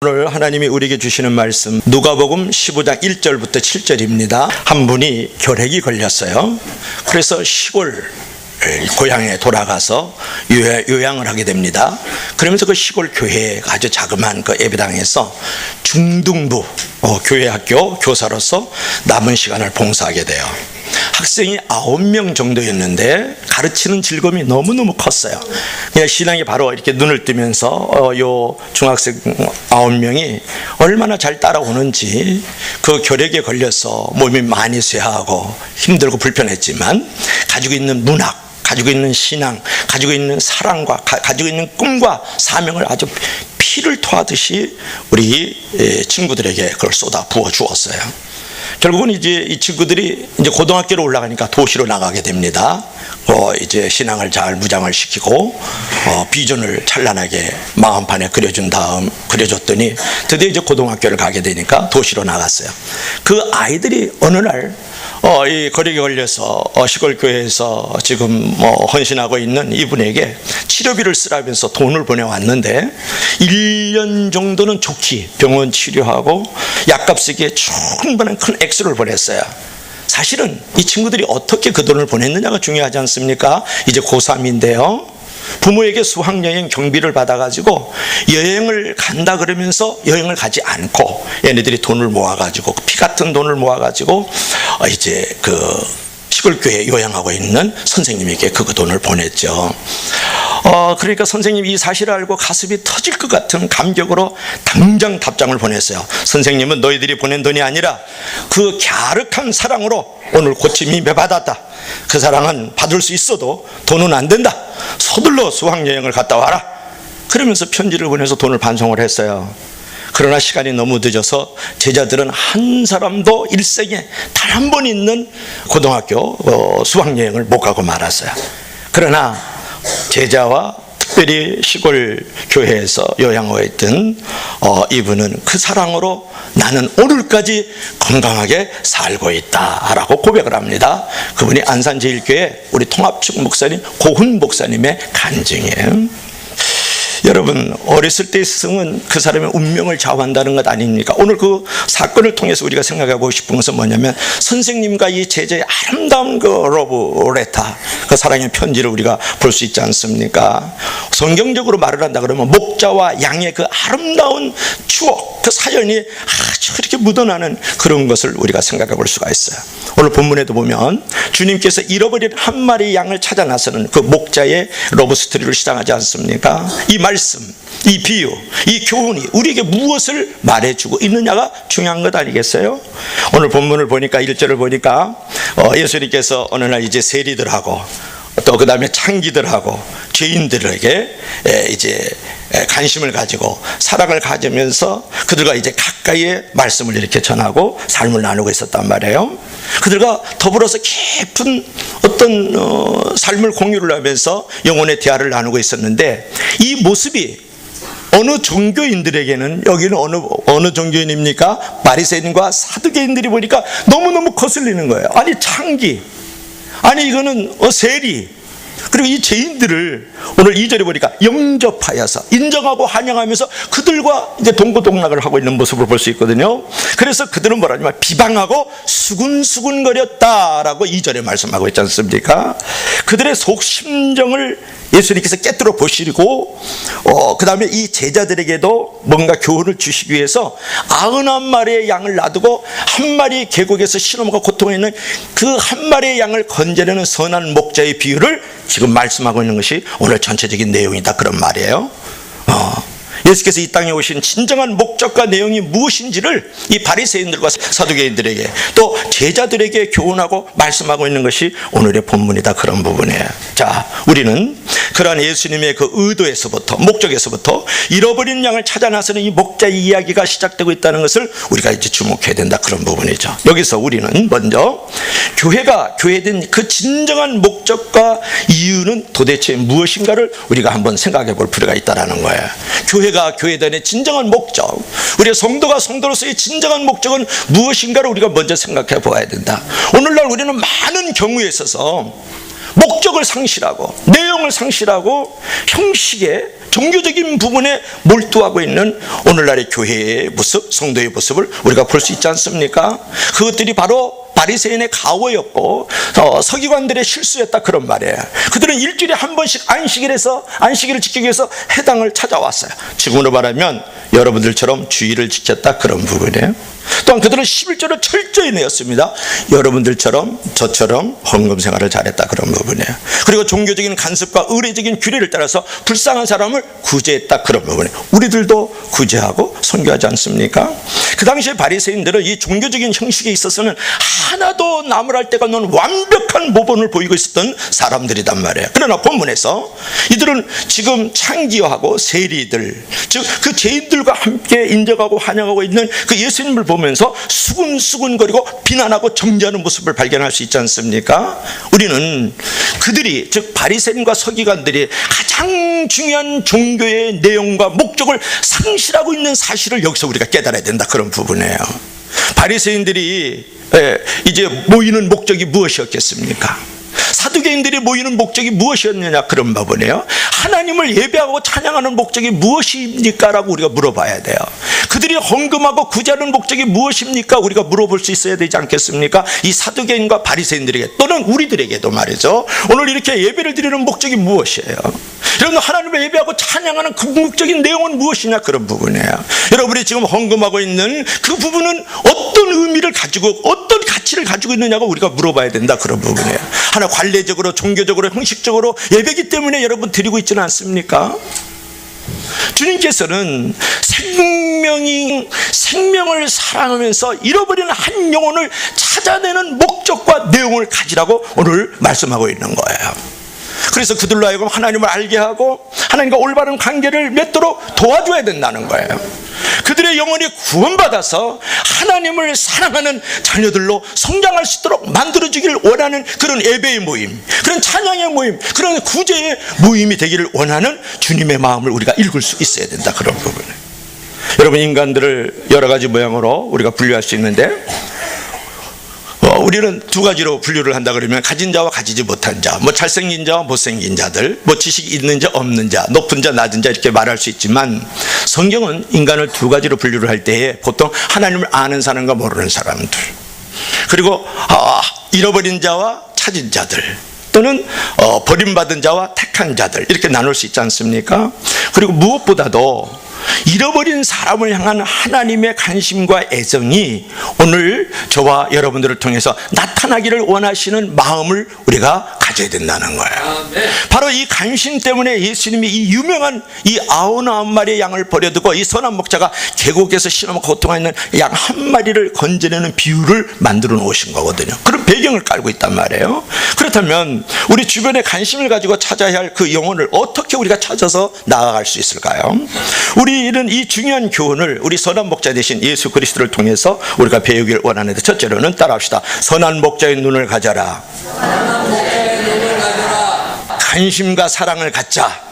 오늘 하나님이 우리에게 주시는 말씀 누가복음 15장 1절부터 7절입니다. 한 분이 결핵이 걸렸어요. 그래서 시골 고향에 돌아가서 요양을 하게 됩니다. 그러면서 그 시골 교회에 아주 자그마한 그 예배당에서 중등부 교회 학교 교사로서 남은 시간을 봉사하게 돼요. 학생이 9명 정도였는데 가르치는 즐거움이 너무너무 컸어요. 그냥 신앙이 바로 이렇게 눈을 뜨면서 요 중학생 9명이 얼마나 잘 따라오는지, 그 결핵에 걸려서 몸이 많이 쇠하고 힘들고 불편했지만 가지고 있는 문학, 가지고 있는 신앙, 가지고 있는 사랑과 가지고 있는 꿈과 사명을 아주 피를 토하듯이 우리 친구들에게 그걸 쏟아 부어 주었어요. 결국은 이제 이 친구들이 이제 고등학교로 올라가니까 도시로 나가게 됩니다. 이제 신앙을 잘 무장을 시키고 비전을 찬란하게 마음판에 그려줬더니 드디어 이제 고등학교를 가게 되니까 도시로 나갔어요. 그 아이들이 어느 날 이 거리에 걸려서 시골 교회에서 지금 헌신하고 있는 이분에게 치료비를 쓰라면서 돈을 보내왔는데 1년 정도는 좋게 병원 치료하고 약값 쓰기에 충분한 큰 액수를 보냈어요. 사실은 이 친구들이 어떻게 그 돈을 보냈느냐가 중요하지 않습니까? 이제 고3인데요. 부모에게 수학여행 경비를 받아가지고 여행을 간다 그러면서 여행을 가지 않고 얘네들이 돈을 모아가지고 피 같은 돈을 모아가지고 이제 그 시골교회 요양하고 있는 선생님에게 그 돈을 보냈죠. 그러니까 선생님이 이 사실을 알고 가슴이 터질 것 같은 감격으로 당장 답장을 보냈어요. 선생님은 너희들이 보낸 돈이 아니라 그 갸륵한 사랑으로 오늘 고침이 받았다. 그 사랑은 받을 수 있어도 돈은 안 된다. 서둘러 수학여행을 갔다 와라. 그러면서 편지를 보내서 돈을 반송을 했어요. 그러나 시간이 너무 늦어서 제자들은 한 사람도 일생에 단 한 번 있는 고등학교 수학여행을 못 가고 말았어요. 그러나 제자와 특별히 시골 교회에서 요양하고 있던 이분은 그 사랑으로 나는 오늘까지 건강하게 살고 있다라고 고백을 합니다. 그분이 안산제일교회 우리 통합측 목사님 고훈 목사님의 간증이에요. 여러분, 어렸을 때의 스승은 그 사람의 운명을 좌우한다는 것 아닙니까? 오늘 그 사건을 통해서 우리가 생각하고 싶은 것은 뭐냐면 선생님과 이 제자의 아름다운 그 러브 레터, 그 사랑의 편지를 우리가 볼 수 있지 않습니까? 성경적으로 말을 한다 그러면 목자와 양의 그 아름다운 추억, 그 사연이 아주 그렇게 묻어나는 그런 것을 우리가 생각해 볼 수가 있어요. 오늘 본문에도 보면 주님께서 잃어버린 한 마리 양을 찾아 나서는 그 목자의 러브 스토리를 시작하지 않습니까? 이 말씀, 이 비유, 이 교훈이 우리에게 무엇을 말해주고 있느냐가 중요한 것 아니겠어요? 오늘 본문을 보니까 1절을 보니까 예수님께서 어느 날 이제 세리들하고 또 그 다음에 창기들하고 죄인들에게 이제 관심을 가지고 사랑을 가지면서 그들과 이제 가까이에 말씀을 이렇게 전하고 삶을 나누고 있었단 말이에요. 그들과 더불어서 깊은 어떤 삶을 공유를 하면서 영혼의 대화를 나누고 있었는데 이 모습이 어느 종교인들에게는, 여기는 어느 종교인입니까? 바리새인과 사두개인들이 보니까 너무너무 거슬리는 거예요. 아니 창기, 아니 이거는 세리, 그리고 이 죄인들을 오늘 2절에 보니까 영접하여서 인정하고 환영하면서 그들과 이제 동고동락을 하고 있는 모습을 볼 수 있거든요. 그래서 그들은 뭐라냐면 비방하고 수군수군거렸다라고 2절에 말씀하고 있지 않습니까? 그들의 속심정을 예수님께서 깨뜨려 보시고 그 다음에 이 제자들에게도 뭔가 교훈을 주시기 위해서 91마리의 양을 놔두고 한 마리 계곡에서 신음과 고통에 있는 그 한 마리의 양을 건져내는 선한 목자의 비유를 지금 말씀하고 있는 것이 오늘 전체적인 내용이다, 그런 말이에요. 예수께서 이 땅에 오신 진정한 목적과 내용이 무엇인지를 이 바리새인들과 사두개인들에게 또 제자들에게 교훈하고 말씀하고 있는 것이 오늘의 본문이다, 그런 부분이에요. 자, 우리는 그러한 예수님의 그 의도에서부터, 목적에서부터 잃어버린 양을 찾아 나서는 이 목자의 이야기가 시작되고 있다는 것을 우리가 이제 주목해야 된다, 그런 부분이죠. 여기서 우리는 먼저 교회가 교회된 그 진정한 목적과 이유는 도대체 무엇인가를 우리가 한번 생각해 볼 필요가 있다는 거예요. 교회가 교회단의 진정한 목적, 우리의 성도가 성도로서의 진정한 목적은 무엇인가를 우리가 먼저 생각해 보아야 된다. 오늘날 우리는 많은 경우에 있어서 목적을 상실하고 내용을 상실하고 형식의 종교적인 부분에 몰두하고 있는 오늘날의 교회의 모습, 성도의 모습을 우리가 볼 수 있지 않습니까? 그것들이 바로 바리새인의 가오였고 서기관들의 실수였다, 그런 말이에요. 그들은 일주일에 한 번씩 안식일을 지키기 위해서 해당을 찾아왔어요. 지금으로 말하면 여러분들처럼 주의를 지켰다, 그런 부분이에요. 또한 그들은 11조를 철저히 내었습니다. 여러분들처럼 저처럼 헌금 생활을 잘했다, 그런 부분이에요. 그리고 종교적인 간섭과 의례적인 규례를 따라서 불쌍한 사람을 구제했다, 그런 부분이에요. 우리들도 구제하고 선교하지 않습니까? 그 당시에 바리새인들은 이 종교적인 형식에 있어서는 하나도 나무랄 데가 없는 완벽한 모범을 보이고 있었던 사람들이단 말이에요. 그러나 본문에서 이들은 지금 창기여하고 세리들, 즉 그 죄인들과 함께 인정하고 환영하고 있는 그 예수님을 보면서 수근수근거리고 비난하고 정죄하는 모습을 발견할 수 있지 않습니까? 우리는 그들이, 즉 바리새인과 서기관들이 가장 중요한 종교의 내용과 목적을 상실하고 있는 사실을 여기서 우리가 깨달아야 된다, 그런 부분이에요. 바리새인들이 이제 모이는 목적이 무엇이었겠습니까? 사두개인들이 모이는 목적이 무엇이었느냐, 그런 부분이에요. 하나님을 예배하고 찬양하는 목적이 무엇입니까? 라고 우리가 물어봐야 돼요. 그들이 헌금하고 구제하는 목적이 무엇입니까? 우리가 물어볼 수 있어야 되지 않겠습니까? 이 사두개인과 바리새인들에게, 또는 우리들에게도 말이죠. 오늘 이렇게 예배를 드리는 목적이 무엇이에요? 여러분, 하나님을 예배하고 찬양하는 궁극적인 내용은 무엇이냐, 그런 부분이에요. 여러분이 지금 헌금하고 있는 그 부분은 어떤 의미를 가지고 어떤 가치를 가지고 있느냐고 우리가 물어봐야 된다, 그런 부분이에요. 하나 관례적으로, 종교적으로, 형식적으로 예배이기 때문에 여러분 드리고 있지는 않습니까? 주님께서는 생명을 사랑하면서 잃어버린 한 영혼을 찾아내는 목적과 내용을 가지라고 오늘 말씀하고 있는 거예요. 그래서 그들로 하여금 하나님을 알게 하고 하나님과 올바른 관계를 맺도록 도와줘야 된다는 거예요. 그들의 영혼이 구원받아서 하나님을 사랑하는 자녀들로 성장할 수 있도록 만들어주기를 원하는 그런 예배의 모임, 그런 찬양의 모임, 그런 구제의 모임이 되기를 원하는 주님의 마음을 우리가 읽을 수 있어야 된다, 그런 부분을. 여러분, 인간들을 여러 가지 모양으로 우리가 분류할 수 있는데 우리는 두 가지로 분류를 한다 그러면 가진 자와 가지지 못한 자, 뭐 잘생긴 자와 못생긴 자들, 뭐 지식이 있는 자 없는 자, 높은 자 낮은 자, 이렇게 말할 수 있지만 성경은 인간을 두 가지로 분류를 할 때에 보통 하나님을 아는 사람과 모르는 사람들, 그리고 잃어버린 자와 찾은 자들, 또는 버림받은 자와 택한 자들, 이렇게 나눌 수 있지 않습니까? 그리고 무엇보다도 잃어버린 사람을 향한 하나님의 관심과 애정이 오늘 저와 여러분들을 통해서 나타나기를 원하시는 마음을 우리가 가져야 된다는 거예요. 바로 이 관심 때문에 예수님이 이 유명한 이 99마리의 양을 버려두고 이 선한 목자가 계곡에서 신음하고 고통하는 양 한 마리를 건져내는 비유를 만들어 놓으신 거거든요. 그런 배경을 깔고 있단 말이에요. 그렇다면 우리 주변에 관심을 가지고 찾아야 할 그 영혼을 어떻게 우리가 찾아서 나아갈 수 있을까요? 우리는 이 중요한 교훈을 우리 선한 목자 되신 예수 그리스도를 통해서 우리가 배우길 원하는데, 첫째로는 따라합시다. 선한 목자의 눈을 가져라. 관심과 사랑을 갖자.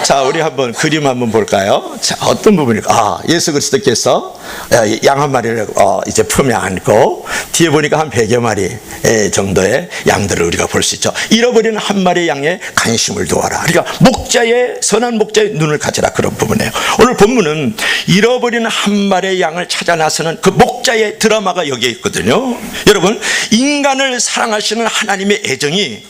자, 우리 한번 그림 한번 볼까요? 자, 어떤 부분일까? 예수 그리스도께서 양 한 마리를 이제 품에 안고 뒤에 보니까 한 100여 마리 정도의 양들을 우리가 볼 수 있죠. 잃어버린 한 마리의 양에 관심을 두어라. 그러니까 선한 목자의 눈을 가져라, 그런 부분이에요. 오늘 본문은 잃어버린 한 마리의 양을 찾아 나서는 그 목자의 드라마가 여기에 있거든요. 여러분, 인간을 사랑하시는 하나님의 애정이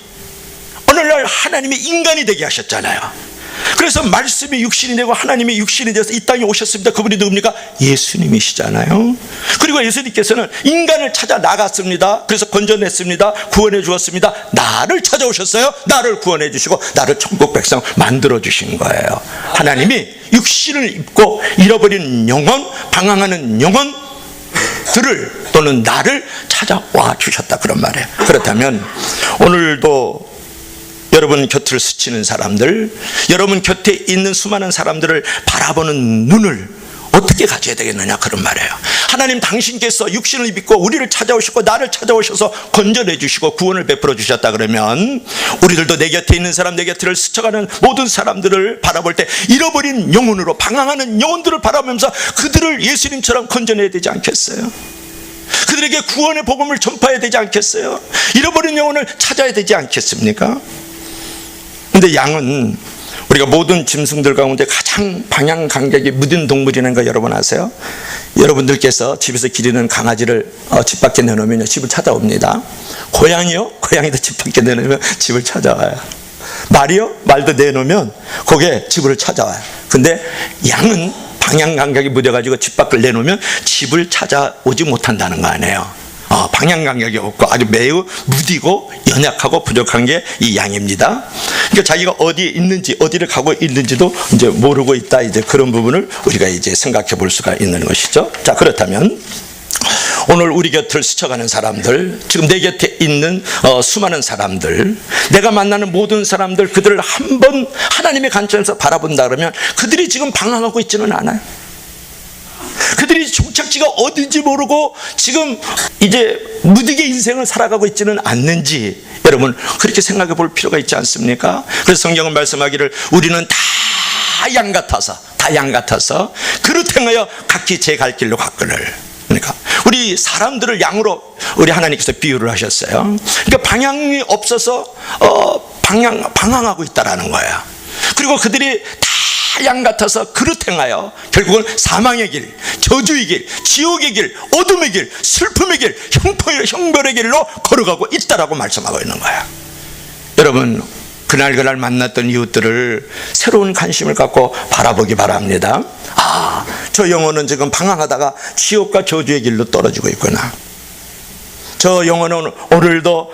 오늘날 하나님이 인간이 되게 하셨잖아요. 그래서 말씀이 육신이 되고 하나님이 육신이 되어서 이 땅에 오셨습니다. 그분이 누굽니까? 예수님이시잖아요. 그리고 예수님께서는 인간을 찾아 나갔습니다. 그래서 건져냈습니다. 구원해 주었습니다. 나를 찾아오셨어요. 나를 구원해 주시고 나를 천국 백성 만들어 주신 거예요. 하나님이 육신을 입고 잃어버린 영혼, 방황하는 영혼들을 또는 나를 찾아와 주셨다, 그런 말이에요. 그렇다면 오늘도 여러분 곁을 스치는 사람들, 여러분 곁에 있는 수많은 사람들을 바라보는 눈을 어떻게 가져야 되겠느냐, 그런 말이에요. 하나님 당신께서 육신을 입고 우리를 찾아오시고 나를 찾아오셔서 건져내 주시고 구원을 베풀어 주셨다 그러면 우리들도 내 곁에 있는 사람, 내 곁을 스쳐가는 모든 사람들을 바라볼 때 잃어버린 영혼으로 방황하는 영혼들을 바라보면서 그들을 예수님처럼 건져내야 되지 않겠어요? 그들이 그들에게 구원의 복음을 전파해야 되지 않겠어요? 잃어버린 영혼을 찾아야 되지 않겠습니까? 근데 양은 우리가 모든 짐승들 가운데 가장 방향 감각이 무딘 동물이라는 거 여러분 아세요? 여러분들께서 집에서 기르는 강아지를 집 밖에 내놓으면 집을 찾아옵니다. 고양이요? 고양이도 집 밖에 내놓으면 집을 찾아와요. 말이요? 말도 내놓으면 거기에 집을 찾아와요. 근데 양은 방향 감각이 무뎌가지고 집 밖을 내놓으면 집을 찾아오지 못한다는 거 아니에요. 방향 감각이 없고 아주 매우 무디고 연약하고 부족한 게 이 양입니다. 그러니까 자기가 어디에 있는지, 어디를 가고 있는지도 이제 모르고 있다. 이제 그런 부분을 우리가 이제 생각해 볼 수가 있는 것이죠. 자, 그렇다면 오늘 우리 곁을 스쳐가는 사람들, 지금 내 곁에 있는 수많은 사람들, 내가 만나는 모든 사람들, 그들을 한번 하나님의 관점에서 바라본다 그러면 그들이 지금 방황하고 있지는 않아요. 그들이 종착지가 어딘지 모르고 지금 이제 무디게 인생을 살아가고 있지는 않는지 여러분 그렇게 생각해 볼 필요가 있지 않습니까? 그래서 성경은 말씀하기를 우리는 다 양 같아서 그릇 행하여 각기 제 갈 길로 갔거늘. 그러니까 우리 사람들을 양으로 우리 하나님께서 비유를 하셨어요. 그러니까 방향이 없어서 방황하고 있다라는 거예요. 그리고 그들이 다 양 같아서 그릇 행하여 결국은 사망의 길, 저주의 길, 지옥의 길, 어둠의 길, 슬픔의 길, 형벌의 길로 걸어가고 있다라고 말씀하고 있는 거예요. 여러분 그날 만났던 이웃들을 새로운 관심을 갖고 바라보기 바랍니다. 저 영혼은 지금 방황하다가 지옥과 저주의 길로 떨어지고 있구나. 저 영혼은 오늘도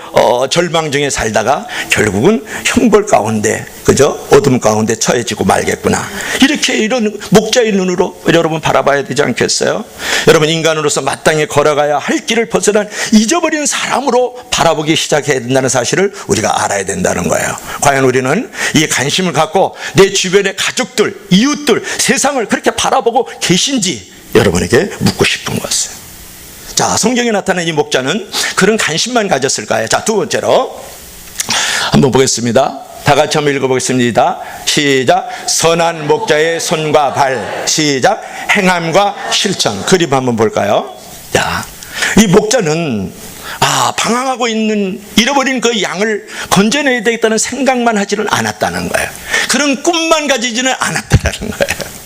절망 중에 살다가 결국은 형벌 가운데, 그죠? 어둠 가운데 처해지고 말겠구나. 이렇게 이런 목자의 눈으로 여러분 바라봐야 되지 않겠어요? 여러분 인간으로서 마땅히 걸어가야 할 길을 벗어난 잊어버린 사람으로 바라보기 시작해야 된다는 사실을 우리가 알아야 된다는 거예요. 과연 우리는 이 관심을 갖고 내 주변의 가족들, 이웃들, 세상을 그렇게 바라보고 계신지 여러분에게 묻고 싶은 것이에요. 자, 성경에 나타난 이 목자는 그런 관심만 가졌을까요? 자, 두 번째로 한번 보겠습니다. 다 같이 한번 읽어보겠습니다. 시작. 선한 목자의 손과 발. 시작. 행함과 실천. 그림 한번 볼까요? 자, 이 목자는 방황하고 있는 잃어버린 그 양을 건져내야 되겠다는 생각만 하지는 않았다는 거예요. 그런 꿈만 가지지는 않았다는 거예요.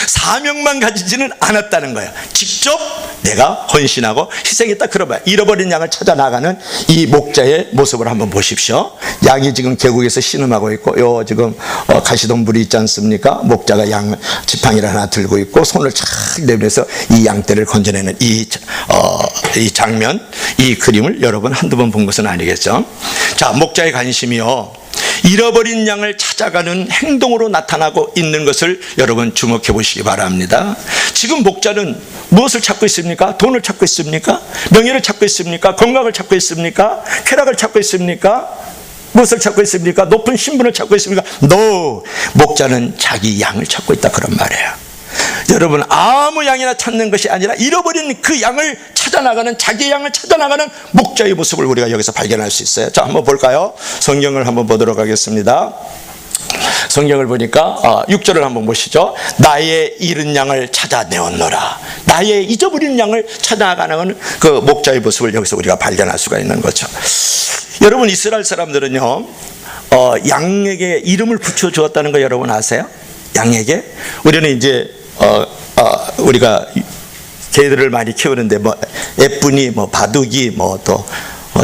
사명만 가지지는 않았다는 거예요. 직접 내가 헌신하고 희생했다. 그러면 잃어버린 양을 찾아 나가는 이 목자의 모습을 한번 보십시오. 양이 지금 계곡에서 신음하고 있고 요 지금 가시덤불이 있지 않습니까? 목자가 양 지팡이를 하나 들고 있고 손을 착 내밀어서 이 양떼를 건져내는 이 장면, 이 그림을 여러분 한두 번 본 것은 아니겠죠? 자, 목자의 관심이요, 잃어버린 양을 찾아가는 행동으로 나타나고 있는 것을 여러분 주목해 보시기 바랍니다. 지금 목자는 무엇을 찾고 있습니까? 돈을 찾고 있습니까? 명예를 찾고 있습니까? 건강을 찾고 있습니까? 쾌락을 찾고 있습니까? 무엇을 찾고 있습니까? 높은 신분을 찾고 있습니까? No! 목자는 자기 양을 찾고 있다, 그런 말이에요. 여러분 아무 양이나 찾는 것이 아니라 잃어버린 그 양을 찾아나가는, 자기의 양을 찾아나가는 목자의 모습을 우리가 여기서 발견할 수 있어요. 자, 한번 볼까요? 성경을 한번 보도록 하겠습니다. 성경을 보니까 6절을 한번 보시죠. 나의 잃은 양을 찾아내었노라. 나의 잊어버린 양을 찾아가는 그 목자의 모습을 여기서 우리가 발견할 수가 있는 거죠. 여러분 이스라엘 사람들은요 양에게 이름을 붙여주었다는 거 여러분 아세요? 양에게 우리는 이제 우리가 개들을 많이 키우는데 뭐 애뿐이 뭐 바둑이 뭐 또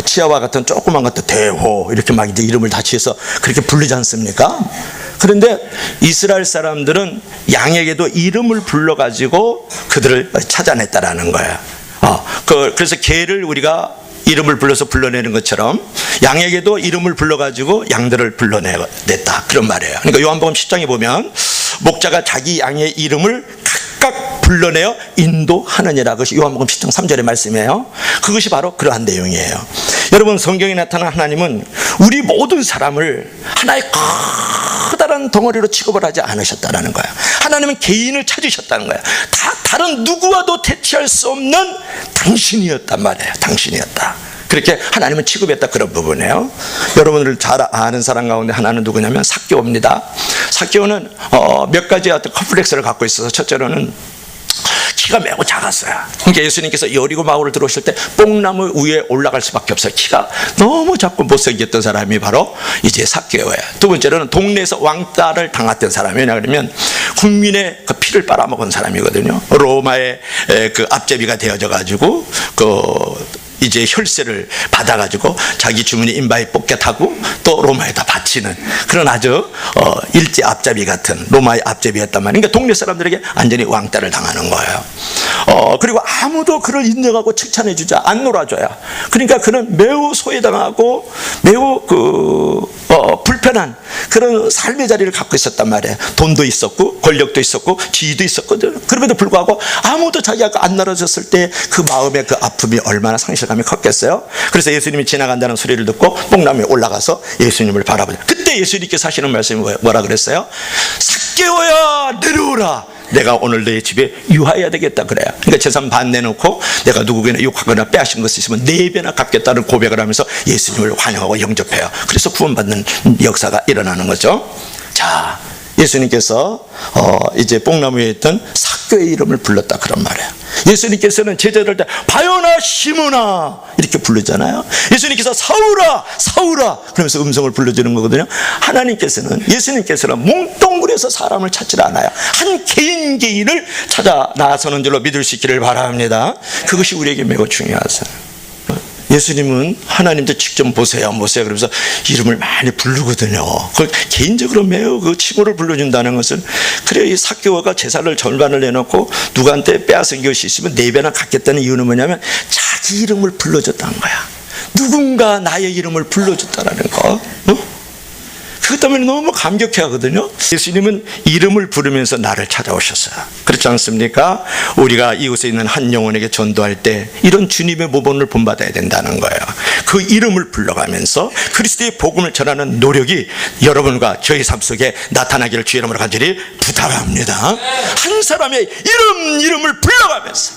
치아와 같은 조그만 것도 대호 이렇게 막 이제 이름을 다 지어서 그렇게 부르지 않습니까? 그런데 이스라엘 사람들은 양에게도 이름을 불러가지고 그들을 찾아냈다라는 거예요. 그래서 개를 우리가 이름을 불러서 불러내는 것처럼 양에게도 이름을 불러가지고 양들을 불러냈다, 그런 말이에요. 그러니까 요한복음 10장에 보면 목자가 자기 양의 이름을 각각 불러내어 인도하느니라, 그것이 요한복음 10장 3절의 말씀이에요. 그것이 바로 그러한 내용이에요. 여러분 성경에 나타난 하나님은 우리 모든 사람을 하나의 커다란 덩어리로 취급을 하지 않으셨다는 거예요. 하나님은 개인을 찾으셨다는 거예요. 다른 누구와도 대체할 수 없는 당신이었단 말이에요. 당신이었다. 그렇게 하나님은 취급했다, 그런 부분이에요. 여러분들 잘 아는 사람 가운데 하나는 누구냐면 삭개오입니다. 삭개오는 몇 가지 어떤 컴플렉스를 갖고 있어서 첫째로는 키가 매우 작았어요. 그러니까 예수님께서 여리고 마을을 들어오실 때 뽕나무 위에 올라갈 수밖에 없어요. 키가 너무 작고 못생겼던 사람이 바로 이제 삭개오예요. 두 번째로는 동네에서 왕따를 당했던 사람이 왜냐하면 국민의 그 피를 빨아먹은 사람이거든요. 로마의 그 앞제비가 되어져 가지고 이제 혈세를 받아가지고 자기 주머니 인바에 뽑겠하고 또 로마에다 바치는 그런 아주 일제 앞잡이 같은 로마의 앞잡이였단 말이에요. 그러니까 동네 사람들에게 완전히 왕따를 당하는 거예요. 그리고 아무도 그를 인정하고 칭찬해주지 안 놀아줘요. 그러니까 그는 매우 소외당하고 매우 불편한 그런 삶의 자리를 갖고 있었단 말이에요. 돈도 있었고 권력도 있었고 지위도 있었거든. 그럼에도 불구하고 아무도 자기가 안 나눠줬을 때 그 마음의 그 아픔이 얼마나 상실감이 컸겠어요. 그래서 예수님이 지나간다는 소리를 듣고 뽕나무에 올라가서 예수님을 바라보죠. 그때 예수님께서 하시는 말씀이 뭐라 그랬어요? 삭개오야 내려오라. 내가 오늘 너의 집에 유하여야 되겠다 그래요. 그러니까 재산 반 내놓고 내가 누구에게나 욕하거나 빼앗은 것이 있으면 4배나 갚겠다는 고백을 하면서 예수님을 환영하고 영접해요. 그래서 구원받는 역사가 일어나는 거죠. 자, 예수님께서 이제 뽕나무에 있던 삭개오의 이름을 불렀다 그런 말이에요. 예수님께서는 제자들 때 바요나 시몬아 이렇게 부르잖아요. 예수님께서 사울아 사울아 그러면서 음성을 불러주는 거거든요. 예수님께서는 몽뚱그려서 사람을 찾지 않아요. 한 개인을 찾아 나서는 줄로 믿을 수 있기를 바랍니다. 그것이 우리에게 매우 중요하죠. 예수님은 하나님도 직접 보세요 그러면서 이름을 많이 부르거든요. 그걸 개인적으로 매우 그 칭호를 불러준다는 것은 그래요. 이 삭개오가 재산을 절반을 내놓고 누구한테 빼앗은 것이 있으면 4배나 갖겠다는 이유는 뭐냐면 자기 이름을 불러줬다는 거야. 누군가 나의 이름을 불러줬다라는 거. 그것 때문에 너무 감격해 하거든요. 예수님은 이름을 부르면서 나를 찾아오셨어요. 그렇지 않습니까? 우리가 이곳에 있는 한 영혼에게 전도할 때 이런 주님의 모범을 본받아야 된다는 거예요. 그 이름을 불러가면서 그리스도의 복음을 전하는 노력이 여러분과 저희 삶 속에 나타나기를 주의 이름으로 간절히 부탁합니다. 한 사람의 이름을 불러가면서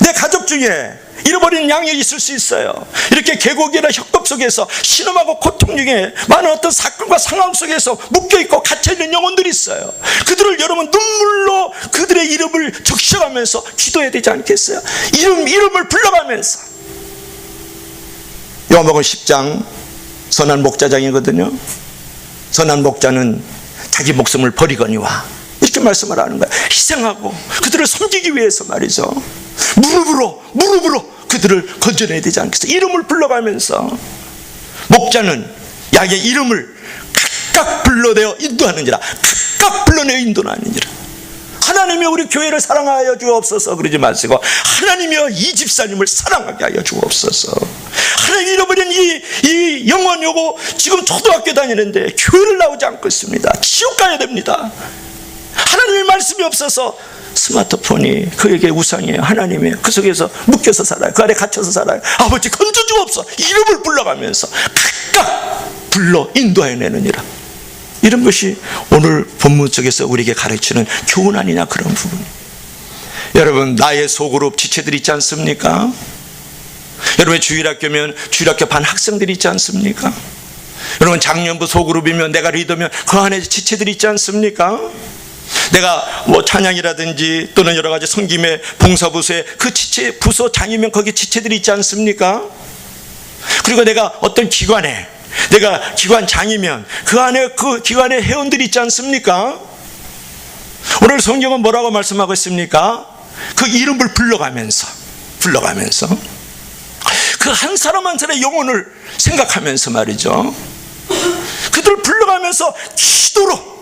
내 가족 중에 잃어버린 양이 있을 수 있어요. 이렇게 계곡이나 협곡 속에서 신음하고 고통 중에 많은 어떤 사건과 상황 속에서 묶여있고 갇혀있는 영혼들이 있어요. 그들을 여러분 눈물로 그들의 이름을 적셔가면서 기도해야 되지 않겠어요? 이름을 불러가면서. 요한복음 10장 선한 목자장이거든요. 선한 목자는 자기 목숨을 버리거니와 이렇게 말씀을 하는 거예요. 희생하고 그들을 섬기기 위해서 말이죠. 무릎으로 그들을 건져내야 되지 않겠어요? 이름을 불러가면서. 목자는 양의 이름을 각각 불러내어 인도하느니라. 각각 불러내어 인도하느니라. 하나님이여 우리 교회를 사랑하여 주옵소서 그러지 마시고 하나님이여 이 집사님을 사랑하게 하여 주옵소서. 하나님 잃어버린 이 영혼 요고 지금 초등학교 다니는데 교회를 나오지 않고 있습니다. 지옥 가야 됩니다. 하나님의 말씀이 없어서 스마트폰이 그에게 우상이에요. 하나님이에요. 그 속에서 묶여서 살아요. 그 안에 갇혀서 살아요. 아버지 건져주옵소서. 이름을 불러가면서 각각 불러 인도해내느니라. 이런 것이 오늘 본문 속에서 우리에게 가르치는 교훈 아니냐 그런 부분. 여러분 나의 소그룹 지체들 있지 않습니까? 여러분 주일학교면 주일학교 반 학생들이 있지 않습니까? 여러분 작년부 소그룹이면 내가 리더면 그 안에 지체들이 있지 않습니까? 내가 뭐 찬양이라든지 또는 여러 가지 섬김의 봉사부서에 그 지체 부서장이면 거기 지체들이 있지 않습니까? 그리고 내가 어떤 기관에 내가 기관장이면 그 안에 그 기관의 회원들이 있지 않습니까? 오늘 성경은 뭐라고 말씀하고 있습니까? 그 이름을 불러가면서 그 한 사람 한 사람의 영혼을 생각하면서 말이죠. 그들을 불러가면서 기도로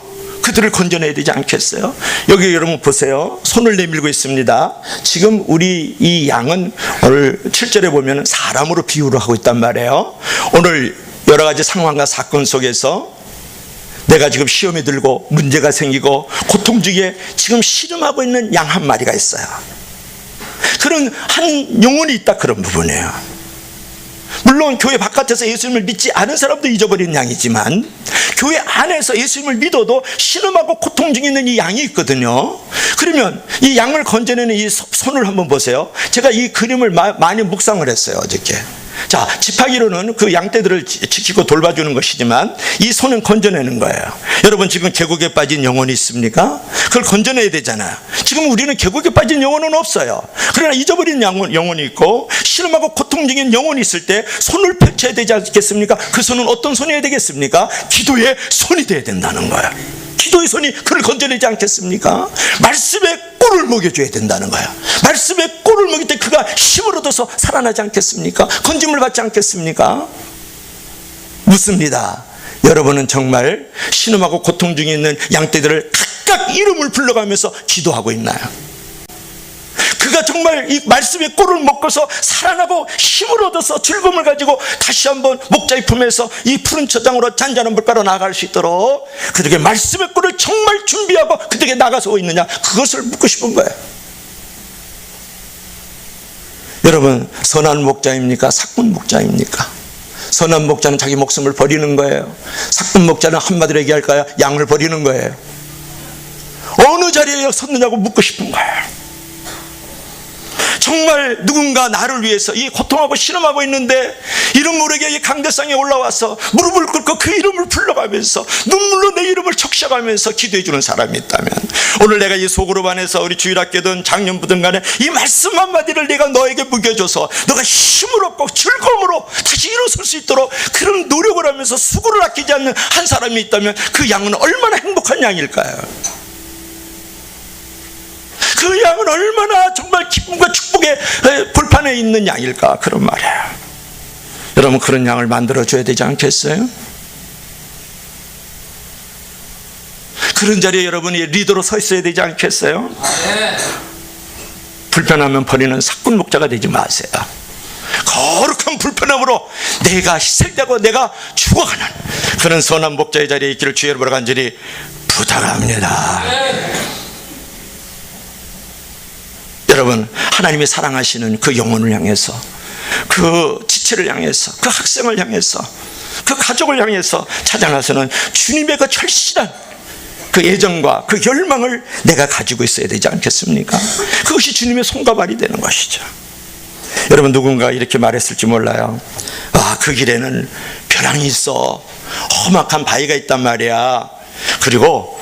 그들을 건져내야 되지 않겠어요? 여기 여러분 보세요. 손을 내밀고 있습니다. 지금 우리 이 양은 오늘 7절에 보면 사람으로 비유를 하고 있단 말이에요. 오늘 여러 가지 상황과 사건 속에서 내가 지금 시험에 들고 문제가 생기고 고통 중에 지금 씨름하고 있는 양 한 마리가 있어요. 그런 한 영혼이 있다 그런 부분이에요. 물론 교회 바깥에서 예수님을 믿지 않은 사람도 잊어버린 양이지만 교회 안에서 예수님을 믿어도 신음하고 고통 중에 있는 이 양이 있거든요. 그러면 이 양을 건져내는 이 손을 한번 보세요. 제가 이 그림을 많이 묵상을 했어요 어저께. 자, 지팡이로는 그 양떼들을 지키고 돌봐주는 것이지만 이 손은 건져내는 거예요. 여러분, 지금 계곡에 빠진 영혼이 있습니까? 그걸 건져내야 되잖아요. 지금 우리는 계곡에 빠진 영혼은 없어요. 그러나 잊어버린 영혼이 있고 신음하고 고통 중인 영혼이 있을 때 손을 펼쳐야 되지 않겠습니까? 그 손은 어떤 손이어야 되겠습니까? 기도의 손이 돼야 된다는 거예요. 기도의 손이 그를 건져내지 않겠습니까? 말씀의 꿀을 먹여줘야 된다는 거예요. 말씀의 꿀을 먹일 때 그가 힘을 얻어서 살아나지 않겠습니까? 건짐을 받지 않겠습니까? 묻습니다. 여러분은 정말 신음하고 고통 중에 있는 양떼들을 각각 이름을 불러가면서 기도하고 있나요? 그가 정말 이 말씀의 꿀을 먹고서 살아나고 힘을 얻어서 즐거움을 가지고 다시 한번 목자의 품에서 이 푸른 초장으로 잔잔한 물가로 나아갈 수 있도록 그들에게 말씀의 꿀을 정말 준비하고 그들에게 나가서 있느냐, 그것을 묻고 싶은 거예요. 여러분, 선한 목자입니까? 삭군 목자입니까? 선한 목자는 자기 목숨을 버리는 거예요. 삭군 목자는 한마디로 얘기할까요? 양을 버리는 거예요. 어느 자리에 섰느냐고 묻고 싶은 거예요. 정말 누군가 나를 위해서 이 고통하고 신음하고 있는데 이름 모르게 이 강대상에 올라와서 무릎을 꿇고 그 이름을 불러가면서 눈물로 내 이름을 적셔가면서 기도해 주는 사람이 있다면, 오늘 내가 이 소그룹 안에서 우리 주일학교든 작년부든 간에 이 말씀 한마디를 내가 너에게 묵여줘서 너가 힘을 얻고 즐거움으로 다시 일어설 수 있도록 그런 노력을 하면서 수고를 아끼지 않는 한 사람이 있다면 그 양은 얼마나 행복한 양일까요? 그 양은 얼마나 정말 기쁨과 축복의 불판에 있는 양일까, 그런 말이에요. 여러분, 그런 양을 만들어줘야 되지 않겠어요? 그런 자리에 여러분이 리더로 서 있어야 되지 않겠어요? 불편하면 버리는 삭군 목자가 되지 마세요. 거룩한 불편함으로 내가 희생되고 내가 죽어가는 그런 선한 목자의 자리에 있기를 주의 이름으로 간절히 부탁합니다. 여러분, 하나님이 사랑하시는 그 영혼을 향해서, 그 지체를 향해서, 그 학생을 향해서, 그 가족을 향해서 찾아나서는 주님의 그 절실한 그 애정과 그 열망을 내가 가지고 있어야 되지 않겠습니까? 그것이 주님의 손과 발이 되는 것이죠. 여러분, 누군가 이렇게 말했을지 몰라요. 아, 그 길에는 벼랑이 있어, 험악한 바위가 있단 말이야. 그리고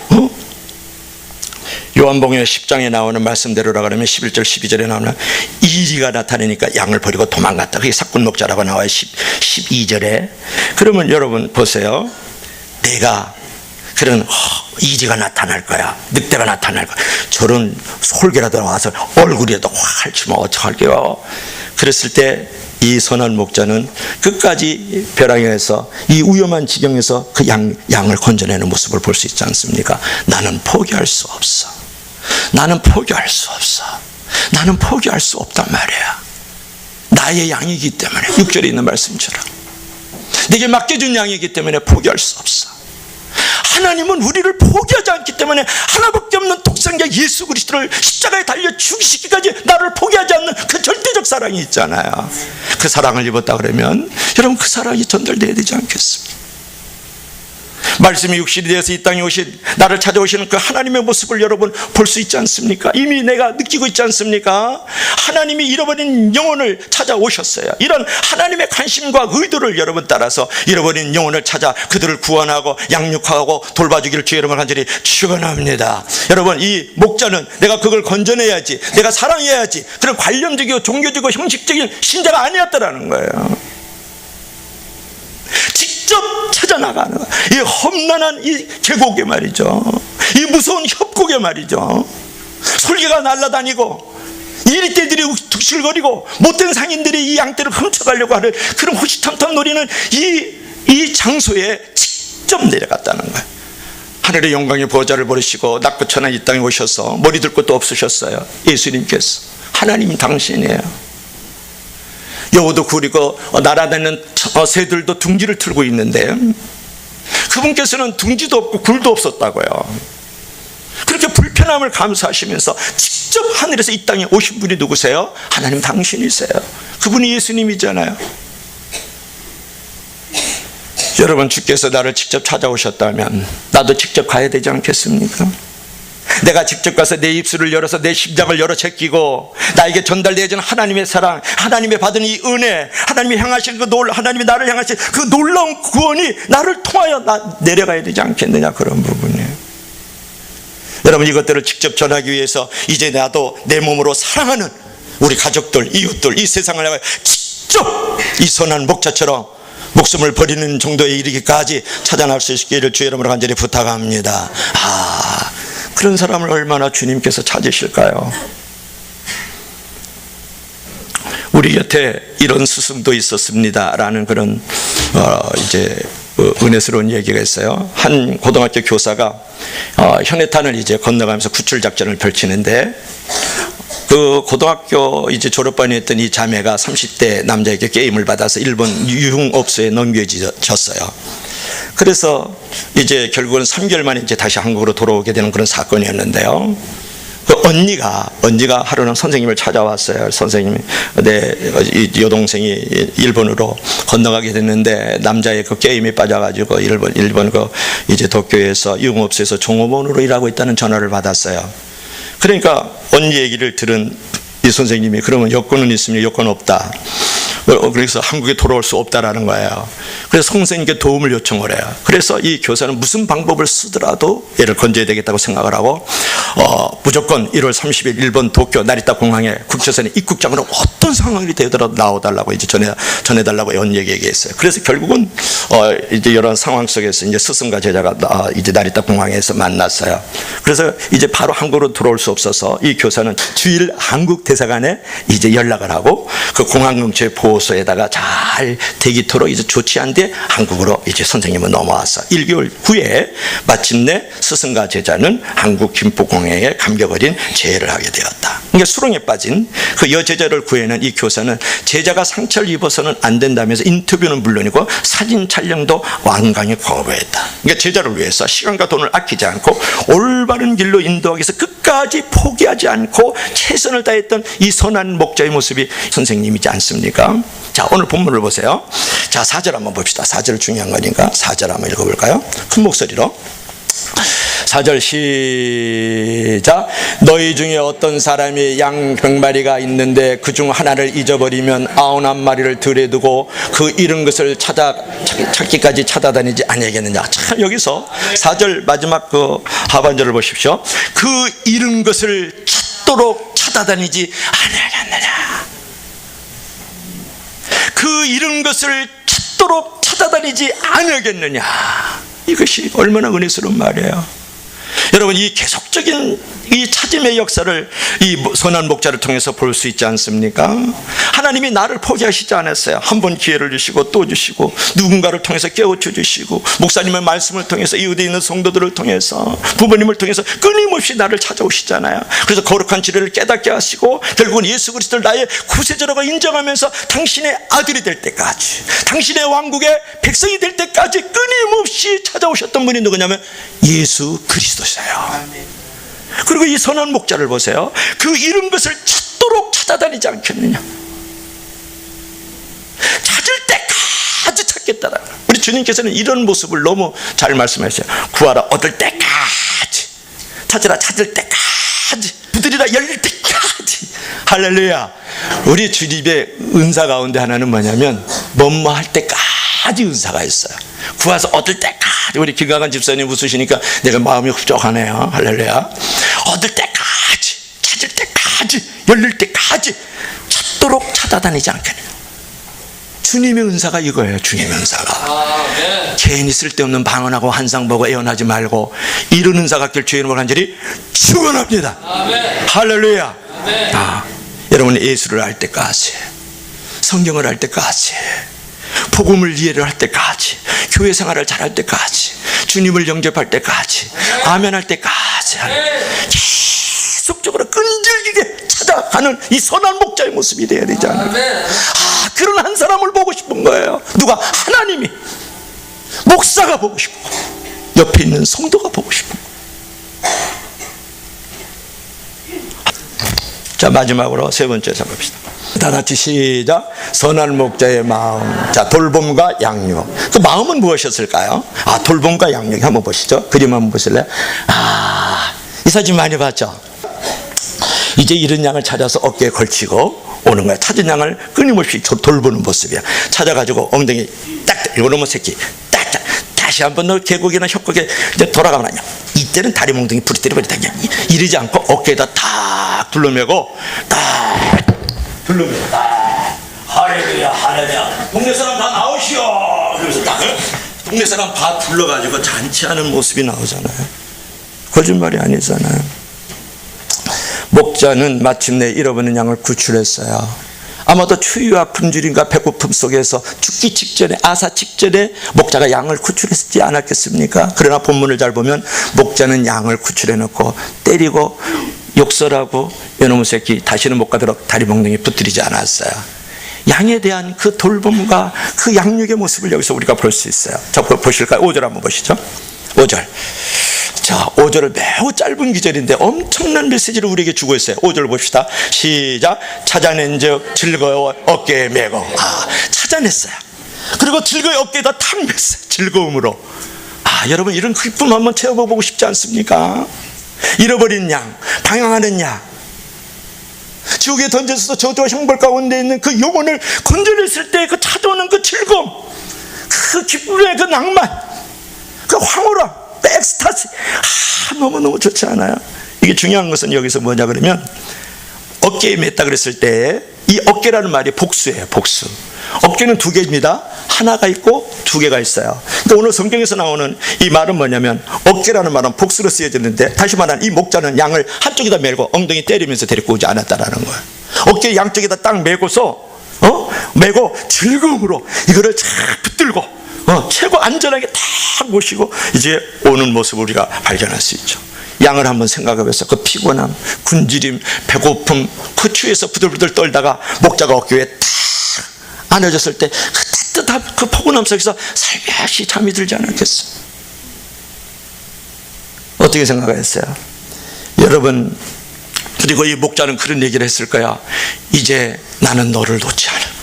요한복음 10장에 나오는 말씀대로라 그러면 11절 12절에 나오는 이리가 나타나니까 양을 버리고 도망갔다. 그게 삭군 목자라고 나와요. 12절에. 그러면 여러분 보세요. 내가 그런 이리가 나타날 거야, 늑대가 나타날 거야, 저런 솔개라도 나와서 얼굴에도 활 치면 어떡할게요. 그랬을 때 이 선한 목자는 끝까지 벼랑에서 이 위험한 지경에서 그 양을 건져내는 모습을 볼 수 있지 않습니까? 나는 포기할 수 없어. 나는 포기할 수 없어. 나는 포기할 수 없단 말이야. 나의 양이기 때문에, 6절에 있는 말씀처럼 내게 맡겨준 양이기 때문에 포기할 수 없어. 하나님은 우리를 포기하지 않기 때문에 하나밖에 없는 독생자 예수 그리스도를 십자가에 달려 죽이시기까지 나를 포기하지 않는 그 절대적 사랑이 있잖아요. 그 사랑을 입었다 그러면 여러분, 그 사랑이 전달돼야 되지 않겠습니까? 말씀이 육신이 되어서 이 땅에 오신 나를 찾아오시는 그 하나님의 모습을 여러분 볼 수 있지 않습니까? 이미 내가 느끼고 있지 않습니까? 하나님이 잃어버린 영혼을 찾아오셨어요. 이런 하나님의 관심과 의도를 여러분 따라서 잃어버린 영혼을 찾아 그들을 구원하고 양육하고 돌봐주기를 주의 이름으로 간절히 축원합니다. 여러분, 이 목자는 내가 그걸 건져내야지, 내가 사랑해야지, 그런 관념적이고 종교적이고 형식적인 신자가 아니었다라는 거예요. 직접 찾아나가는, 이 험난한 이 계곡에 말이죠, 이 무서운 협곡에 말이죠, 솔개가 날아다니고 이리떼들이 득실거리고 못된 상인들이 이 양떼를 훔쳐가려고 하는 그런 호시탐탐 노리는 이 장소에 직접 내려갔다는 거예요. 하늘의 영광의 보좌를 버리시고 낮고 천한 이 땅에 오셔서 머리 들 것도 없으셨어요. 예수님께서, 하나님이 당신이에요. 여우도 구리고 날아다니는 새들도 둥지를 틀고 있는데 그분께서는 둥지도 없고 굴도 없었다고요. 그렇게 불편함을 감수하시면서 직접 하늘에서 이 땅에 오신 분이 누구세요? 하나님 당신이세요. 그분이 예수님이잖아요. 여러분, 주께서 나를 직접 찾아오셨다면 나도 직접 가야 되지 않겠습니까? 내가 직접 가서 내 입술을 열어서 내 심장을 열어 제끼고 나에게 전달되어진 하나님의 사랑, 하나님의 받은 이 은혜, 하나님이 향하신 하나님이 나를 향하신 그 놀라운 구원이 나를 통하여 내려가야 되지 않겠느냐, 그런 부분이에요. 여러분, 이것들을 직접 전하기 위해서 이제 나도 내 몸으로 사랑하는 우리 가족들, 이웃들, 이 세상을 향하여 직접 이 선한 목자처럼 목숨을 버리는 정도에 이르기까지 찾아날 수 있기를 주 이름으로 간절히 부탁합니다. 그런 사람을 얼마나 주님께서 찾으실까요? 우리 곁에 이런 스승도 있었습니다라는 그런 이제 은혜스러운 얘기가 있어요. 한 고등학교 교사가 현해탄을 이제 건너가면서 구출 작전을 펼치는데, 그 고등학교 이제 졸업반에 있던 이 자매가 30대 남자에게 게임을 받아서 일본 유흥업소에 넘겨졌어요. 그래서 이제 결국은 3개월 만에 이제 다시 한국으로 돌아오게 되는 그런 사건이었는데요. 그 언니가 하루는 선생님을 찾아왔어요. 선생님이, 내 여동생이 일본으로 건너가게 됐는데 남자의 그 게임에 빠져가지고 일본 그 이제 도쿄에서 유흥업소에서 종업원으로 일하고 있다는 전화를 받았어요. 그러니까 언니 얘기를 들은 이 선생님이, 그러면 여권은 있으면 여권 없다, 그래서 한국에 돌아올 수 없다라는 거예요. 그래서 선생님께 도움을 요청을 해요. 그래서 이 교사는 무슨 방법을 쓰더라도 얘를 건져야 되겠다고 생각을 하고 무조건 1월 30일 일본 도쿄 나리타 공항에 국제선의 입국장으로 어떤 상황이 되더라도 나와달라고 이제 전해달라고 언니에게 얘기했어요. 그래서 결국은 이제 이런 상황 속에서 이제 스승과 제자가 이제 나리타 공항에서 만났어요. 그래서 이제 바로 한국으로 돌아올 수 없어서 이 교사는 주일 한국 대사관에 이제 연락을 하고 그 공항 근처에 보호소에다가 잘 대기토록 이제 조치한 뒤 한국으로 이제 선생님은 넘어왔어. 1개월 후에 마침내 스승과 제자는 한국 김포공항에 감격어린 재회를 하게 되었다. 그러니까 수렁에 빠진 그 여제자를 구해낸 이 교사는 제자가 상처를 입어서는 안 된다면서 인터뷰는 물론이고 사진 촬영도 완강히 거부했다. 그러니까 제자를 위해서 시간과 돈을 아끼지 않고 올바른 길로 인도하기 위해서 끝까지 포기하지 않고 최선을 다했던 이 선한 목자의 모습이 선생님이지 않습니까? 자, 오늘 본문을 보세요. 자, 4절 한번 봅시다. 4절 중요한 거니까 4절 한번 읽어볼까요? 큰 목소리로. 4절 시작. 너희 중에 어떤 사람이 양 100마리가 있는데 그중 하나를 잊어버리면 99마리를 들에 두고 그 잃은 것을 찾기까지 찾아다니지 아니하겠느냐. 참, 여기서 4절 마지막 그 하반절을 보십시오. 그 잃은 것을 찾도록 찾아다니지 아니하겠느냐. 그 잃은 것을 찾도록 찾아다니지 아니하겠느냐. 이것이 얼마나 은혜스러운 말이에요. 여러분, 이 계속적인 이 찾음의 역사를 이 선한 목자를 통해서 볼 수 있지 않습니까? 하나님이 나를 포기하시지 않았어요. 한 번 기회를 주시고 또 주시고, 누군가를 통해서 깨우쳐 주시고, 목사님의 말씀을 통해서, 이웃에 있는 성도들을 통해서, 부모님을 통해서 끊임없이 나를 찾아오시잖아요. 그래서 거룩한 진리를 깨닫게 하시고 결국은 예수 그리스도를 나의 구세주라고 인정하면서 당신의 아들이 될 때까지, 당신의 왕국의 백성이 될 때까지 끊임없이 찾아오셨던 분이 누구냐면 예수 그리스도세요. 그리고 이 선한 목자를 보세요. 그 잃은 것을 찾도록 찾아다니지 않겠느냐. 찾을 때까지 찾겠다라는 거예요. 우리 주님께서는 이런 모습을 너무 잘 말씀하셨어요. 구하라 얻을 때까지, 찾으라 찾을 때까지, 두드리라 열릴 때까지. 할렐루야. 우리 주님의 은사 가운데 하나는 뭐냐면 뭐뭐할 때까지 은사가 있어요. 구해서 얻을 때까지. 우리 김강한 집사님 웃으시니까 내가 마음이 흡족하네요. 할렐루야. 얻을 때까지, 찾을 때까지, 열릴 때까지 찾도록 찾아다니지 않겠냐. 주님의 은사가 이거예요. 주님의 은사가. 괜히 쓸데없는 방언하고 환상보고 애원하지 말고 이런 은사 갖길 주의 이름으로 간절히 축원합니다. 할렐루야. 여러분, 예수를 알 때까지, 성경을 알 때까지, 복음을 이해를 할 때까지, 교회 생활을 잘할 때까지, 주님을 영접할 때까지, 아멘할 때까지 계속적으로 끈질기게 찾아가는 이 선한 목자의 모습이 되어야 되지 않을까. 그런 한 사람을 보고 싶은 거예요. 누가? 하나님이. 목사가 보고 싶고 옆에 있는 성도가 보고 싶은 거예요. 자, 마지막으로 세 번째 잡읍시다. 다 같이 시작. 선한 목자의 마음. 자, 돌봄과 양육. 그 마음은 무엇이었을까요? 돌봄과 양육 한번 보시죠. 그림 한번 보실래요? 이 사진 많이 봤죠? 이제 이런 양을 찾아서 어깨에 걸치고 오는 거야. 찾은 양을 끊임없이 돌보는 모습이야. 찾아가지고 엉덩이 딱, 이놈의 새끼 딱, 다시 한번 너 계곡이나 협곡에 이제 돌아가면 아니야. 이때는 다리 몽둥이 부리때려 버리다. 이러지 않고 어깨에다 탁 둘러매고 딱 둘러매고 딱 할렐루야 할렐루야 동네 사람 다 나오시오. 그러면서 딱 동네 사람 다 불러가지고 잔치하는 모습이 나오잖아요. 거짓말이 아니잖아요. 목자는 마침내 잃어버린 양을 구출했어요. 아마도 추위와 굶주림과 배고픔 속에서 죽기 직전에, 아사 직전에 목자가 양을 구출했지 않았겠습니까? 그러나 본문을 잘 보면 목자는 양을 구출해놓고 때리고 욕설하고 이놈의 새끼 다시는 못 가도록 다리 몽둥이 붙들이지 않았어요. 양에 대한 그 돌봄과 그 양육의 모습을 여기서 우리가 볼 수 있어요. 자, 보실까요? 5절 한번 보시죠. 5절. 자, 5절은 매우 짧은 기절인데 엄청난 메시지를 우리에게 주고 있어요. 5절 봅시다. 시작. 찾아낸 즉 즐거워 어깨에 메고. 찾아냈어요. 그리고 즐거워 어깨에다 탁 맸어요. 즐거움으로. 여러분 이런 기쁨 한번 체험해보고 싶지 않습니까? 잃어버린 양, 방황하는 양, 지옥에 던져서 저주와 형벌 가운데 있는 그 영혼을 건져냈을 때 그 찾아오는 그 즐거움, 그 기쁨의 그 낭만, 그 황홀함, 엑스타시, 너무너무 좋지 않아요? 이게 중요한 것은 여기서 뭐냐 그러면 어깨에 맸다 그랬을 때 이 어깨라는 말이 복수예요. 복수. 어깨는 두 개입니다. 하나가 있고 두 개가 있어요. 근데 오늘 성경에서 나오는 이 말은 뭐냐면 어깨라는 말은 복수로 쓰여졌는데, 다시 말하면 이 목자는 양을 한쪽에다 메고 엉덩이 때리면서 데리고 오지 않았다라는 거예요. 어깨 양쪽에다 딱 메고서 메고 즐거움으로 이거를 쫙 붙들고 최고 안전하게 딱 모시고 이제 오는 모습을 우리가 발견할 수 있죠. 양을 한번 생각해보세요. 그 피곤함, 굶주림, 배고픔, 그 추위에서 부들부들 떨다가 목자가 어깨에 탁 안아줬을 때 그 따뜻한 그 포근함 속에서 살며시 잠이 들지 않았겠어요? 어떻게 생각하셨어요? 여러분, 그리고 이 목자는 그런 얘기를 했을 거야. 이제 나는 너를 놓지 않아.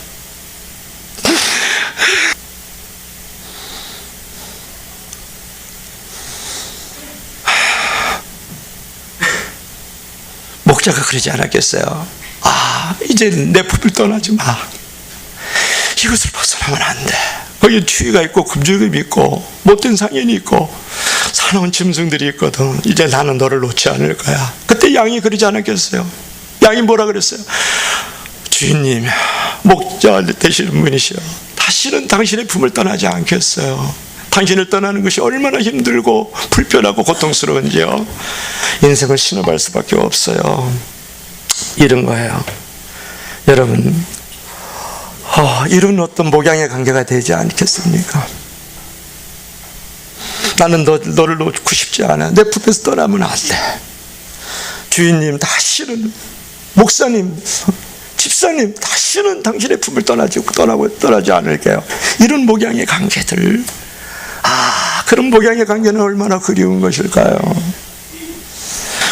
목자가 그러지 않았겠어요? 이제 내 품을 떠나지 마. 이것을 벗어나면 안 돼. 거기 추위가 있고 굶주림이 있고 못된 상인이 있고 사나운 짐승들이 있거든. 이제 나는 너를 놓지 않을 거야. 그때 양이 그러지 않았겠어요? 양이 뭐라 그랬어요? 주인님, 목자 되시는 분이시여, 다시는 당신의 품을 떠나지 않겠어요. 당신을 떠나는 것이 얼마나 힘들고 불편하고 고통스러운지요. 인생을 신음할 수밖에 없어요. 이런 거예요. 여러분, 이런 어떤 목양의 관계가 되지 않겠습니까? 나는 너를 놓고 싶지 않아. 내 품에서 떠나면 안 돼. 주인님, 다시는, 목사님, 집사님, 다시는 당신의 품을 떠나지 않을게요. 이런 목양의 관계들, 그런 목양의 관계는 얼마나 그리운 것일까요?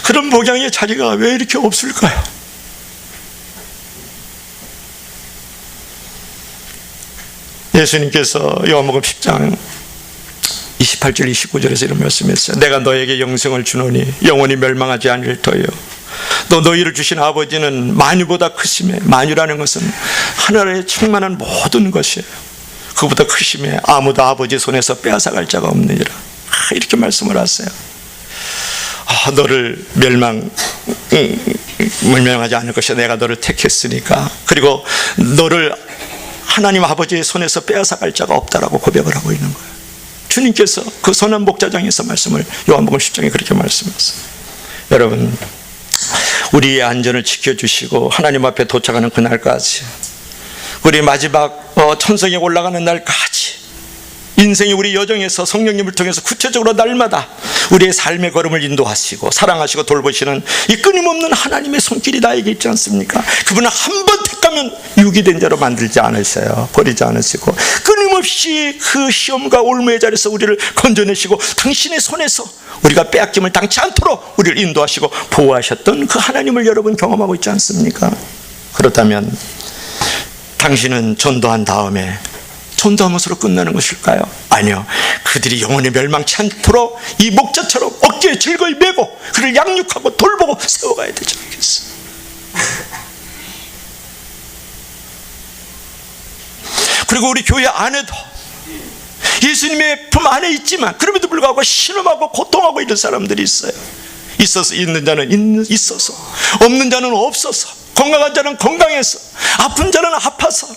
그런 목양의 자리가 왜 이렇게 없을까요? 예수님께서 요한복음 10장 28절 29절에서 이런 말씀했어요. 내가 너에게 영생을 주노니 영원히 멸망하지 않을 터요. 너희를 주신 아버지는 만유보다 크심에, 만유라는 것은 하늘에 충만한 모든 것이에요. 그보다 크심에 아무도 아버지 손에서 빼앗아갈 자가 없느니라. 이렇게 말씀을 하세요. 너를 멸망하지 않을 것이야. 내가 너를 택했으니까. 그리고 너를 하나님 아버지의 손에서 빼앗아갈 자가 없다라고 고백을 하고 있는 거예요. 주님께서 그 선한 목자장에서 말씀을 요한복음 10장에 그렇게 말씀하셨어요. 여러분, 우리의 안전을 지켜주시고 하나님 앞에 도착하는 그날까지, 우리 마지막 천성에 올라가는 날까지 인생이 우리 여정에서 성령님을 통해서 구체적으로 날마다 우리의 삶의 걸음을 인도하시고 사랑하시고 돌보시는 이 끊임없는 하나님의 손길이 나에게 있지 않습니까? 그분은 한 번 택하면 유기된 자로 만들지 않으셔요. 버리지 않으시고 끊임없이 그 시험과 올무의 자리에서 우리를 건져내시고 당신의 손에서 우리가 빼앗김을 당치 않도록 우리를 인도하시고 보호하셨던 그 하나님을 여러분 경험하고 있지 않습니까? 그렇다면 당신은 전도한 다음에 전도하면서로 끝나는 것일까요? 아니요. 그들이 영원히 멸망치 않도록 이 목자처럼 어깨에 즐거이 메고 그를 양육하고 돌보고 세워가야 되지 않겠어요? 그리고 우리 교회 안에도 예수님의 품 안에 있지만 그럼에도 불구하고 신음하고 고통하고 이런 사람들이 있어요. 있어서 있는 자는 있어서, 없는 자는 없어서, 건강한 자는 건강해서, 아픈 자는 아파서,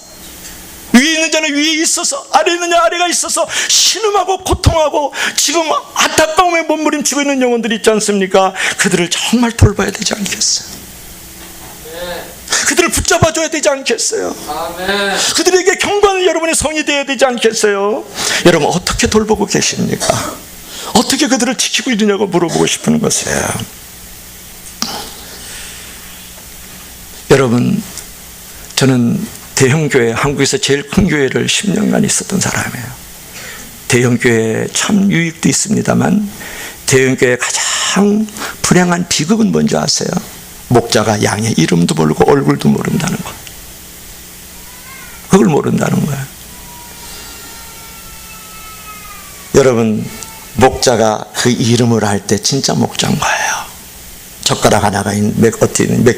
위에 있는 자는 위에 있어서, 아래 있는 자는 아래가 있어서 신음하고 고통하고 지금 안타까움에 몸부림치고 있는 영혼들이 있지 않습니까? 그들을 정말 돌봐야 되지 않겠어요? 그들을 붙잡아줘야 되지 않겠어요? 아멘. 그들에게 경고하는 여러분의 성이 되어야 되지 않겠어요? 여러분 어떻게 돌보고 계십니까? 어떻게 그들을 지키고 있느냐고 물어보고 싶은 것이에요. 여러분, 저는 대형교회, 한국에서 제일 큰 교회를 10년간 있었던 사람이에요. 대형교회 참 유익도 있습니다만 대형교회 가장 불행한 비극은 뭔지 아세요? 목자가 양의 이름도 모르고 얼굴도 모른다는 것. 그걸 모른다는 거예요. 여러분, 목자가 그 이름을 할 때 진짜 목자인 거예요. 젓가락 하나가 몇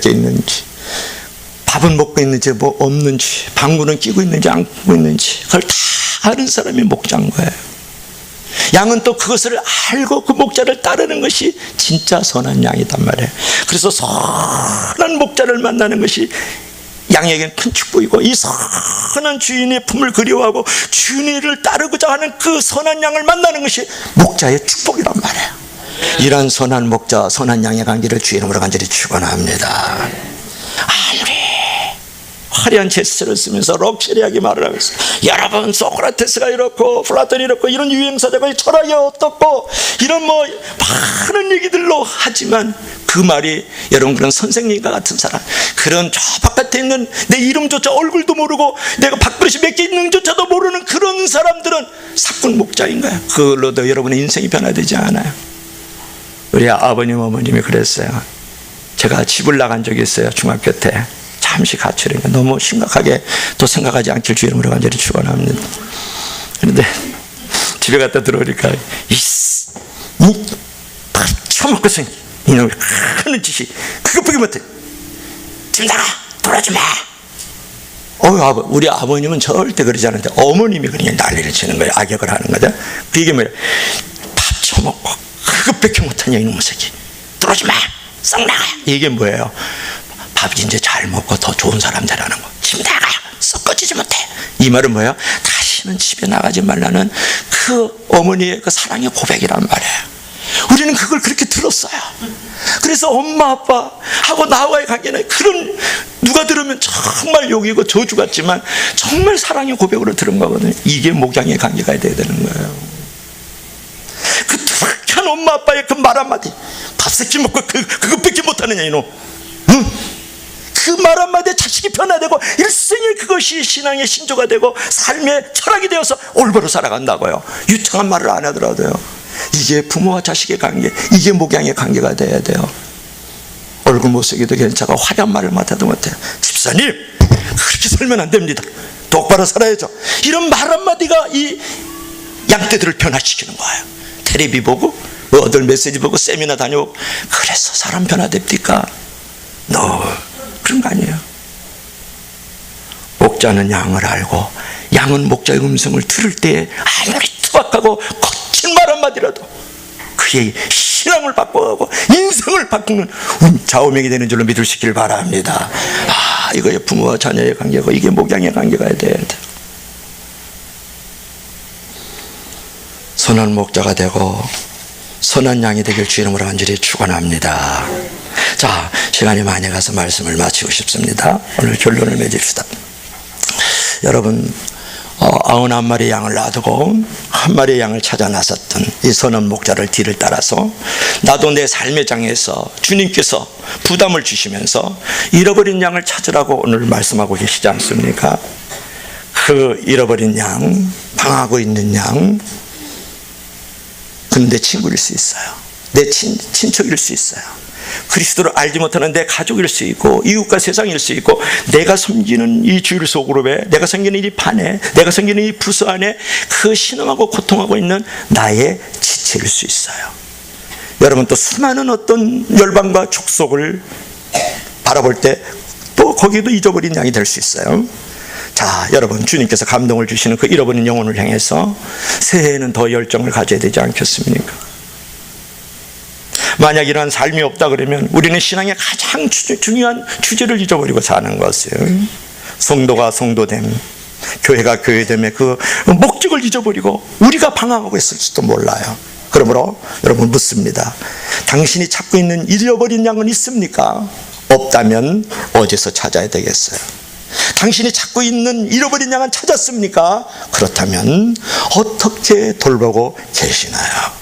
개 있는지, 밥은 먹고 있는지 뭐 없는지, 방구는 끼고 있는지 안 끼고 있는지 그걸 다 아는 사람이 목자인 거예요. 양은 또 그것을 알고 그 목자를 따르는 것이 진짜 선한 양이단 말이에요. 그래서 선한 목자를 만나는 것이 양에게는 큰 축복이고, 이 선한 주인의 품을 그리워하고 주인을 따르고자 하는 그 선한 양을 만나는 것이 목자의 축복이란 말이에요. 이런 선한 목자, 선한 양의 관계를 주의 이름으로 간절히 축원합니다. 아무리 화려한 제스처를 쓰면서 럭셔리하게 말을 하면서, 여러분 소크라테스가 이렇고 플라톤이 이렇고 이런 유행사자가 철학이 어떻고 이런 뭐 많은 얘기들로 하지만 그 말이, 여러분 그런 선생님과 같은 사람, 그런 저 바깥에 있는 내 이름조차 얼굴도 모르고 내가 밥그릇이 몇 개 있는지조차도 모르는 그런 사람들은 사꾼 목자인 거예요. 그걸로도 여러분의 인생이 변화되지 않아요. 우리 아버님 어머님이 그랬어요. 제가 집을 나간 적이 있어요. 중학교 때 잠시 가출이니까 너무 심각하게 또 생각하지 않길 주 이름으로 간절히 축원합니다. 그런데 집에 갔다 들어오니까 밥 처먹고서 이놈이 하는 짓이 그것밖에 못해. 집 나가, 돌아오지 마. 우리 아버님은 절대 그러지 않는데 어머님이 그냥 난리를 치는 거예요. 악역을 하는 거죠. 그게 뭐예요? 밥 처먹고 그것밖에 못하냐 이놈의 새끼, 들어오지 마, 썩 나가. 이게 뭐예요? 밥 이제 잘 먹고 더 좋은 사람 되라는 거. 집 나가, 썩어지지 못해. 이 말은 뭐예요? 다시는 집에 나가지 말라는 그 어머니의 그 사랑의 고백이란 말이에요. 우리는 그걸 그렇게 들었어요. 그래서 엄마 아빠하고 나와의 관계는 그런, 누가 들으면 정말 욕이고 저주 같지만 정말 사랑의 고백으로 들은 거거든요. 이게 목양의 관계가 돼야 되는 거예요. 그 투박한 엄마 아빠의 그 말 한마디, 밥 새끼 먹고 그것밖에 못하느냐 이놈, 응? 그 말 한마디에 자식이 변화되고 일생일 그것이 신앙의 신조가 되고 삶의 철학이 되어서 올바로 살아간다고요. 유창한 말을 안 하더라도요. 이게 부모와 자식의 관계, 이게 목양의 관계가 돼야 돼요. 얼굴 못쓰기도 괜찮고 화려한 말을 맡아도 못해요. 집사님, 그렇게 살면 안 됩니다. 똑바로 살아야죠. 이런 말 한마디가 이 양떼들을 변화시키는 거예요. 텔레비 보고 어들 메시지 보고 세미나 다녀오고 그래서 사람 변화됩니까? 그런 거 아니에요. 목자는 양을 알고 양은 목자의 음성을 들을 때에 아무리 투박하고 거친 말 한마디라도 그의 신앙을 바꿔가고 인생을 바꾸는 좌우명이 되는 줄로 믿으시길 바랍니다. 이거의 부모와 자녀의 관계고 이게 목양의 관계가 돼야 돼. 선한 목자가 되고 선한 양이 되길 주 이름으로 간절히 축원합니다. 자, 시간이 많이 가서 말씀을 마치고 싶습니다. 오늘 결론을 맺읍시다. 여러분, 91마리의 양을 놔두고 한 마리의 양을 찾아 나섰던 이 선한 목자를 뒤를 따라서 나도 내 삶의 장에서 주님께서 부담을 주시면서 잃어버린 양을 찾으라고 오늘 말씀하고 계시지 않습니까? 그 잃어버린 양, 방황하고 있는 양, 그는 내 친구일 수 있어요. 내 친척일 수 있어요. 그리스도를 알지 못하는 내 가족일 수 있고 이웃과 세상일 수 있고 내가 섬기는 이 주일 소그룹에 내가 섬기는 이 반에 내가 섬기는 이 부서 안에 그 신음하고 고통하고 있는 나의 지체일 수 있어요. 여러분 또 수많은 어떤 열방과 족속을 바라볼 때 또 거기도 잊어버린 양이 될 수 있어요. 자, 여러분 주님께서 감동을 주시는 그 잃어버린 영혼을 향해서 새해에는 더 열정을 가져야 되지 않겠습니까? 만약 이러한 삶이 없다 그러면 우리는 신앙의 가장 중요한 주제를 잊어버리고 사는 것이에요. 성도가 성도됨, 교회가 교회됨의 그 목적을 잊어버리고 우리가 방황하고 있을지도 몰라요. 그러므로 여러분 묻습니다. 당신이 찾고 있는 잃어버린 양은 있습니까? 없다면 어디서 찾아야 되겠어요? 당신이 찾고 있는 잃어버린 양은 찾았습니까? 그렇다면 어떻게 돌보고 계시나요?